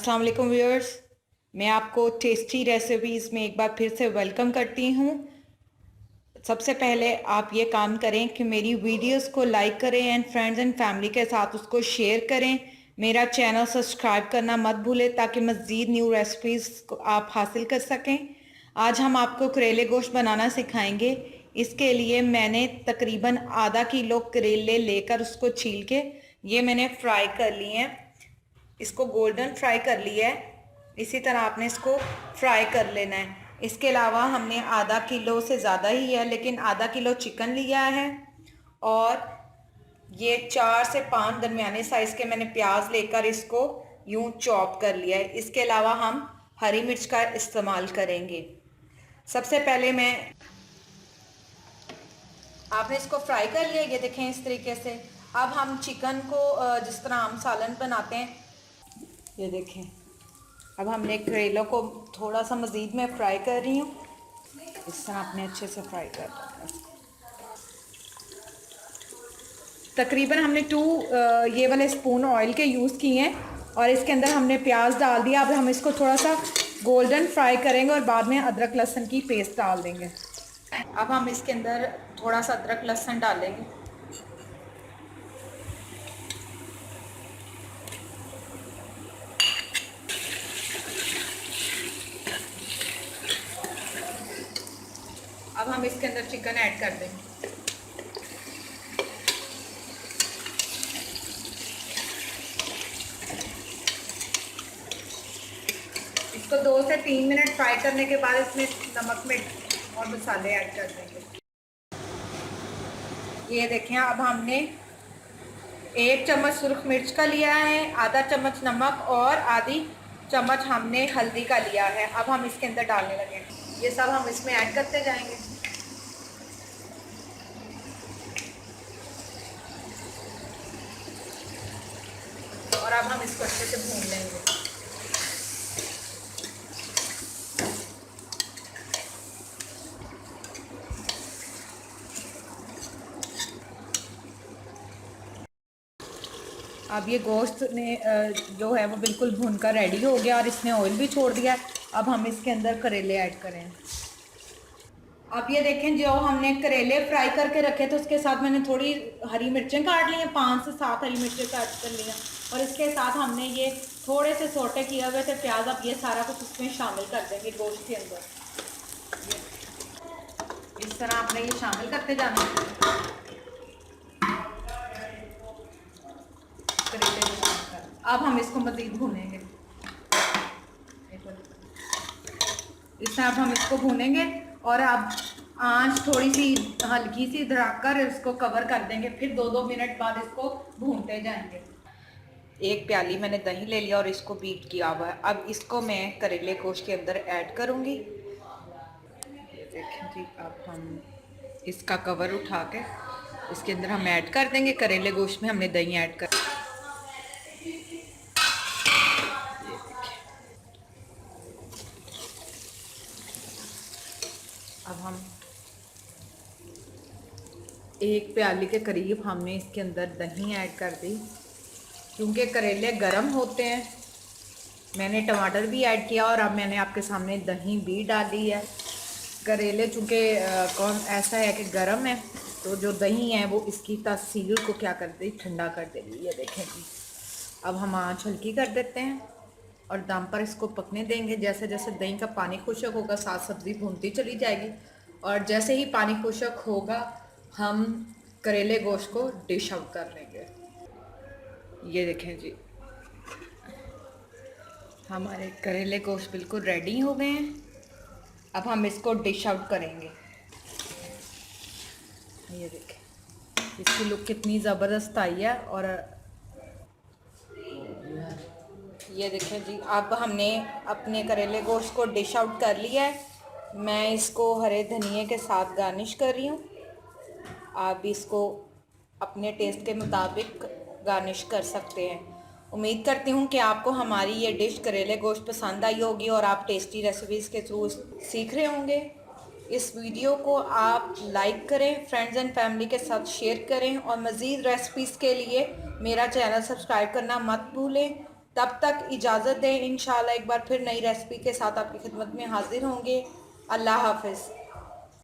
अस्सलाम वालेकुम व्यूअर्स, मैं आपको टेस्टी रेसिपीज़ में एक बार फिर से वेलकम करती हूँ। सबसे पहले आप ये काम करें कि मेरी वीडियोस को लाइक करें एंड फ्रेंड्स एंड फैमिली के साथ उसको शेयर करें। मेरा चैनल सब्सक्राइब करना मत भूलें ताकि मज़ीद न्यू रेसिपीज़ को आप हासिल कर सकें। आज हम आपको करेले गोश्त बनाना सिखाएंगे। इसके लिए मैंने तकरीबन आधा किलो करेले लेकर उसको छील के ये मैंने फ्राई कर लिए हैं। इसको गोल्डन फ्राई कर लिया है। इसी तरह आपने इसको फ्राई कर लेना है। इसके अलावा हमने आधा किलो से ज़्यादा ही है, लेकिन आधा किलो चिकन लिया है और ये 4 से 5 दरमियाने साइज़ के मैंने प्याज लेकर इसको यूं चॉप कर लिया है। इसके अलावा हम हरी मिर्च का इस्तेमाल करेंगे। सबसे पहले आपने इसको फ्राई कर लिया, ये देखें इस तरीके से। अब हम चिकन को जिस तरह हम सालन बनाते हैं, ये देखें। अब हमने करेलों को थोड़ा सा मज़ीद मैं फ्राई कर रही हूँ। इस तरह आपने अच्छे से फ्राई कर लेना है। तकरीबन हमने 2 ये वाले स्पून ऑयल के यूज़ किए हैं और इसके अंदर हमने प्याज डाल दिया। अब हम इसको थोड़ा सा गोल्डन फ्राई करेंगे और बाद में अदरक लहसुन की पेस्ट डाल देंगे। अब हम इसके अंदर थोड़ा सा अदरक लहसुन डालेंगे। अब हम इसके अंदर चिकन ऐड कर देंगे। इसको 2 से 3 मिनट फ्राई करने के बाद इसमें नमक मिर्च और मसाले ऐड कर देंगे। ये देखें, अब हमने 1 चम्मच सुर्ख मिर्च का लिया है, आधा चम्मच नमक और आधी चम्मच हमने हल्दी का लिया है। अब हम इसके अंदर डालने लगे। ये सब हम इसमें ऐड करते जाएंगे। और अब हम इसको अच्छे से भून लेंगे। अब ये गोश्त ने जो है वो बिल्कुल भूनकर रेडी हो गया और इसने ऑयल भी छोड़ दिया। अब हम इसके अंदर करेले ऐड करें। अब ये देखें, जो हमने करेले फ्राई करके रखे थे उसके साथ मैंने थोड़ी हरी मिर्चें काट ली हैं, 5 से 7 हरी मिर्चें काट कर लिया और इसके साथ हमने ये थोड़े से सोटे किए हुए थे प्याज। अब ये सारा कुछ उसमें शामिल कर देंगे गोश्त के अंदर। इस तरह आपने ये शामिल करते जाना है। अब हम इसको मज़ीद भूनेंगे। इस तरह अब हम इसको भूनेंगे और अब आंच थोड़ी सी हल्की सी धड़ाकर इसको कवर कर देंगे। फिर 2-2 मिनट बाद इसको भूनते जाएंगे। 1 प्याली मैंने दही ले लिया और इसको बीट किया हुआ है। अब इसको मैं करेले गोश्त के अंदर ऐड करूँगी। ये देखें जी, अब हम इसका कवर उठा के इसके अंदर हम ऐड कर देंगे। करेले गोश्त में हमने दही ऐड कर। अब हम 1 प्याली के करीब हमने इसके अंदर दही ऐड कर दी। क्योंकि करेले गर्म होते हैं, मैंने टमाटर भी ऐड किया और अब मैंने आपके सामने दही भी डाली है। करेले चूँकि कौन ऐसा है कि गर्म है, तो जो दही है वो इसकी तासीर को क्या कर देगी, ठंडा कर देगी। ये देखें जी। अब हम आँच हल्की कर देते हैं और दम पर इसको पकने देंगे। जैसे जैसे दही का पानी खुशक होगा, साथ सब्ज़ी भूनती चली जाएगी और जैसे ही पानी खुशक होगा हम करेले गोश्त को डिश आउट कर लेंगे। ये देखें जी, हमारे करेले गोश्त बिल्कुल रेडी हो गए हैं। अब हम इसको डिश आउट करेंगे। ये देखें, इसकी लुक कितनी ज़बरदस्त आई है। और ये देखें जी, अब हमने अपने करेले गोश्त को डिश आउट कर लिया है। मैं इसको हरे धनिए के साथ गार्निश कर रही हूँ। आप भी इसको अपने टेस्ट के मुताबिक गार्निश कर सकते हैं। उम्मीद करती हूँ कि आपको हमारी ये डिश करेले गोश्त पसंद आई होगी और आप टेस्टी रेसिपीज़ के थ्रू सीख रहे होंगे। इस वीडियो को आप लाइक करें, फ्रेंड्स एंड फैमिली के साथ शेयर करें और मज़ीद रेसिपीज़ के लिए मेरा चैनल सब्सक्राइब करना मत भूलें। तब तक इजाज़त दें, इंशाल्लाह एक बार फिर नई रेसिपी के साथ आपकी खिदमत में हाजिर होंगे। अल्लाह हाफ़िज़।